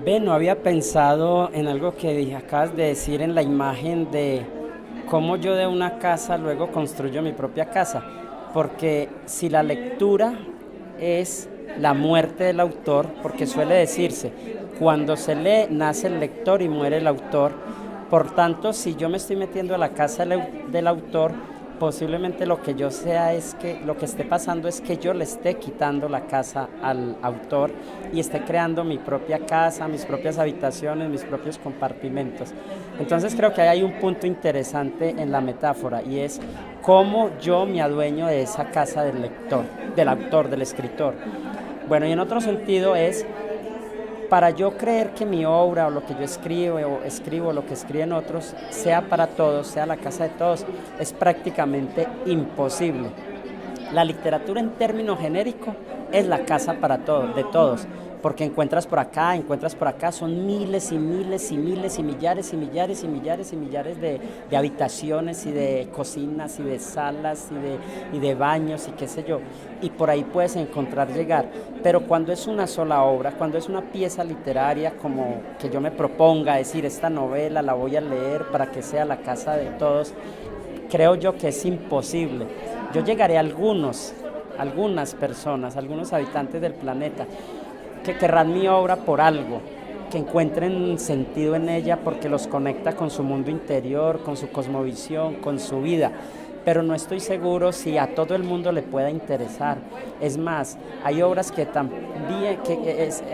Ve, no había pensado en algo que acabas de decir en la imagen de cómo yo de una casa luego construyo mi propia casa. Porque si la lectura es la muerte del autor, porque suele decirse, cuando se lee nace el lector y muere el autor. Por tanto, si yo me estoy metiendo a la casa del autor, posiblemente lo que yo sea es que lo que esté pasando es que yo le esté quitando la casa al autor y esté creando mi propia casa, mis propias habitaciones, mis propios compartimentos. Entonces creo que ahí hay un punto interesante en la metáfora y es cómo yo me adueño de esa casa del lector, del autor, del escritor. Bueno, y en otro sentido es para yo creer que mi obra o lo que yo escribo o escribo lo que escriben otros sea para todos, sea la casa de todos, es prácticamente imposible. La literatura en términos genéricos es la casa para todos, de todos, porque encuentras por acá, son miles y miles y miles y millares y millares y millares y millares de habitaciones y de cocinas y de salas y de baños y qué sé yo, y por ahí puedes encontrar llegar, pero cuando es una sola obra, cuando es una pieza literaria como que yo me proponga decir esta novela la voy a leer para que sea la casa de todos, creo yo que es imposible. Yo llegaré a algunas personas, algunos habitantes del planeta que querrán mi obra por algo, que encuentren sentido en ella porque los conecta con su mundo interior, con su cosmovisión, con su vida. Pero no estoy seguro si a todo el mundo le pueda interesar. Es más, hay obras que también,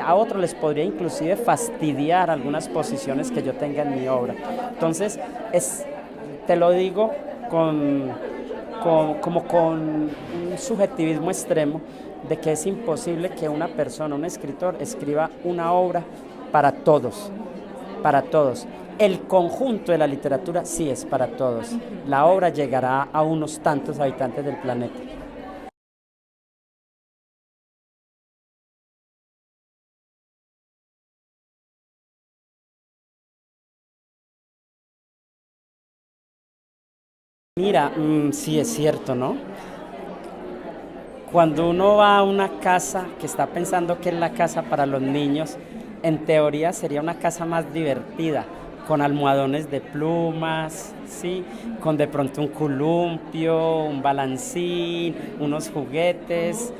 a otros les podría inclusive fastidiar algunas posiciones que yo tenga en mi obra. Entonces, te lo digo como con un subjetivismo extremo de que es imposible que una persona, un escritor, escriba una obra para todos, para todos. El conjunto de la literatura sí es para todos. La obra llegará a unos tantos habitantes del planeta. Mira, sí es cierto, ¿no? Cuando uno va a una casa que está pensando que es la casa para los niños, en teoría sería una casa más divertida, con almohadones de plumas, ¿sí? Con de pronto un columpio, un balancín, unos juguetes,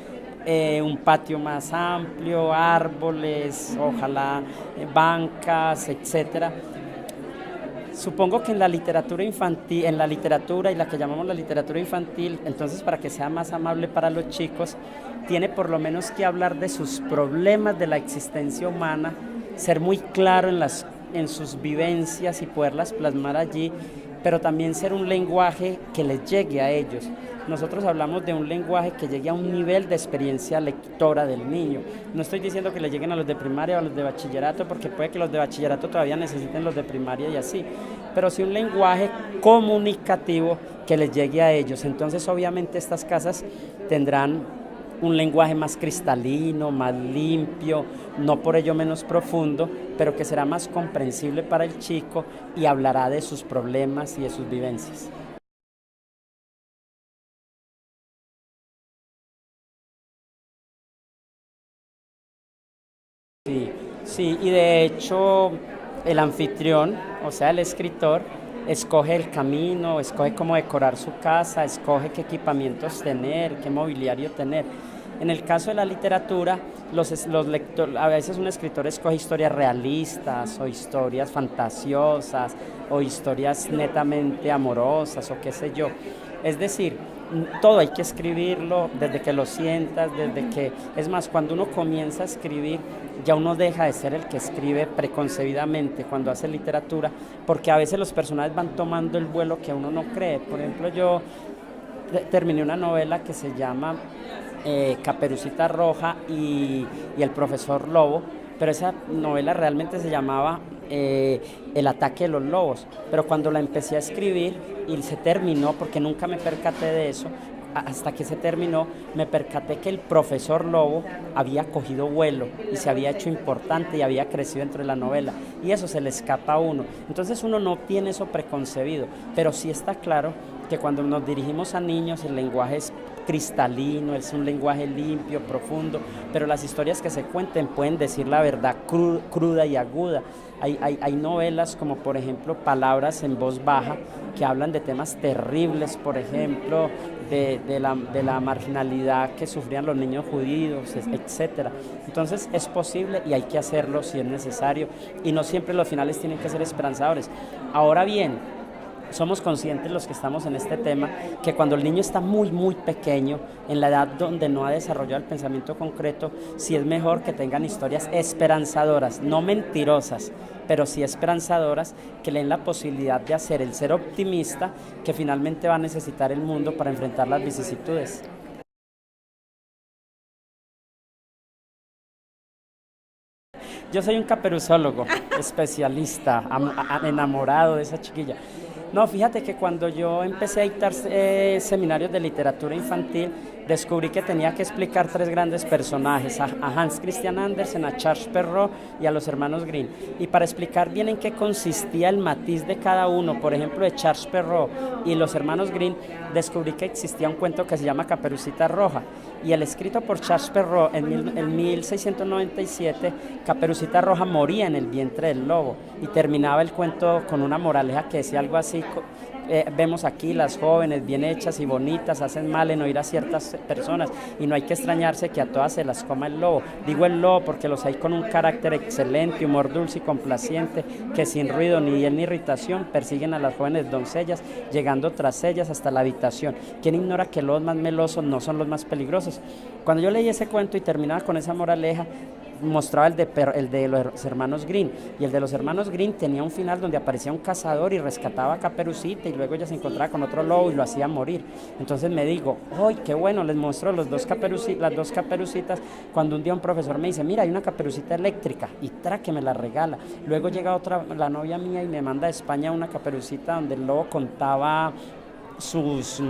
un patio más amplio, árboles, ojalá bancas, etcétera. Supongo que en la literatura infantil, en la literatura y la que llamamos la literatura infantil, entonces para que sea más amable para los chicos, tiene por lo menos que hablar de sus problemas de la existencia humana, ser muy claro en sus vivencias y poderlas plasmar allí, pero también ser un lenguaje que les llegue a ellos. Nosotros hablamos de un lenguaje que llegue a un nivel de experiencia lectora del niño. No estoy diciendo que le lleguen a los de primaria o a los de bachillerato, porque puede que los de bachillerato todavía necesiten los de primaria y así, pero sí un lenguaje comunicativo que les llegue a ellos. Entonces, obviamente, estas casas tendrán un lenguaje más cristalino, más limpio, no por ello menos profundo, pero que será más comprensible para el chico y hablará de sus problemas y de sus vivencias. Sí, sí, y de hecho el anfitrión, o sea, el escritor, escoge el camino, escoge cómo decorar su casa, escoge qué equipamientos tener, qué mobiliario tener. En el caso de la literatura, a veces un escritor escoge historias realistas o historias fantasiosas o historias netamente amorosas o qué sé yo. Es decir, todo hay que escribirlo desde que lo sientas, es más, cuando uno comienza a escribir, ya uno deja de ser el que escribe preconcebidamente cuando hace literatura, porque a veces los personajes van tomando el vuelo que uno no cree. Por ejemplo, yo terminé una novela que se llama Caperucita Roja y el profesor Lobo, pero esa novela realmente se llamaba El ataque de los lobos, pero cuando la empecé a escribir y se terminó, porque nunca me percaté de eso, hasta que se terminó, me percaté que el profesor Lobo había cogido vuelo y se había hecho importante y había crecido dentro de la novela, y eso se le escapa a uno. Entonces uno no tiene eso preconcebido, pero sí está claro que cuando nos dirigimos a niños el lenguaje es cristalino, es un lenguaje limpio, profundo, pero las historias que se cuenten pueden decir la verdad cruda y aguda. Hay novelas como por ejemplo Palabras en voz baja que hablan de temas terribles, por ejemplo, de la marginalidad que sufrían los niños judíos, etcétera. Entonces es posible y hay que hacerlo si es necesario y no siempre los finales tienen que ser esperanzadores. Ahora bien, somos conscientes los que estamos en este tema que cuando el niño está muy pequeño, en la edad donde no ha desarrollado el pensamiento concreto, sí es mejor que tengan historias esperanzadoras, no mentirosas, pero sí esperanzadoras, que le den la posibilidad de hacer el ser optimista que finalmente va a necesitar el mundo para enfrentar las vicisitudes. Yo soy un caperuzólogo, especialista, enamorado de esa chiquilla. No, fíjate que cuando yo empecé a dictar seminarios de literatura infantil, descubrí que tenía que explicar tres grandes personajes, a Hans Christian Andersen, a Charles Perrault y a los hermanos Grimm. Y para explicar bien en qué consistía el matiz de cada uno, por ejemplo, de Charles Perrault y los hermanos Grimm, descubrí que existía un cuento que se llama Caperucita Roja. Y el escrito por Charles Perrault en 1697, Caperucita Roja moría en el vientre del lobo y terminaba el cuento con una moraleja que decía algo así. Vemos aquí las jóvenes bien hechas y bonitas hacen mal en oír a ciertas personas y no hay que extrañarse que a todas se las coma el lobo. Digo el lobo porque los hay con un carácter excelente, humor dulce y complaciente, que sin ruido ni hiel ni irritación persiguen a las jóvenes doncellas, llegando tras ellas hasta la habitación. ¿Quién ignora que los más melosos no son los más peligrosos? Cuando yo leí ese cuento y terminaba con esa moraleja, mostraba el de los hermanos Grimm, y el de los hermanos Grimm tenía un final donde aparecía un cazador y rescataba a Caperucita y luego ella se encontraba con otro lobo y lo hacía morir. Entonces me digo, ¡ay, qué bueno! Les muestro las dos caperucitas, cuando un día un profesor me dice, mira, hay una caperucita eléctrica, y que me la regala. Luego llega otra, la novia mía, y me manda a España una caperucita donde el lobo contaba sus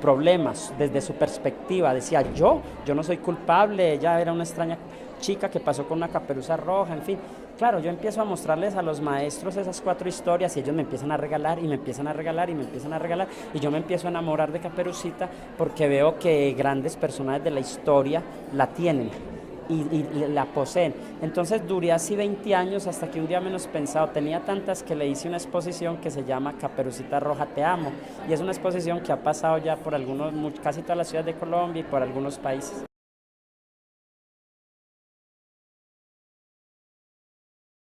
problemas desde su perspectiva. Decía, yo no soy culpable, ella era una extraña chica que pasó con una caperuza roja, en fin. Claro, yo empiezo a mostrarles a los maestros esas cuatro historias y ellos me empiezan a regalar y me empiezan a regalar y me empiezan a regalar y yo me empiezo a enamorar de Caperucita porque veo que grandes personajes de la historia la tienen y la poseen. Entonces duré así 20 años hasta que un día menos pensado, tenía tantas que le hice una exposición que se llama Caperucita Roja Te Amo, y es una exposición que ha pasado ya por casi todas las ciudades de Colombia y por algunos países.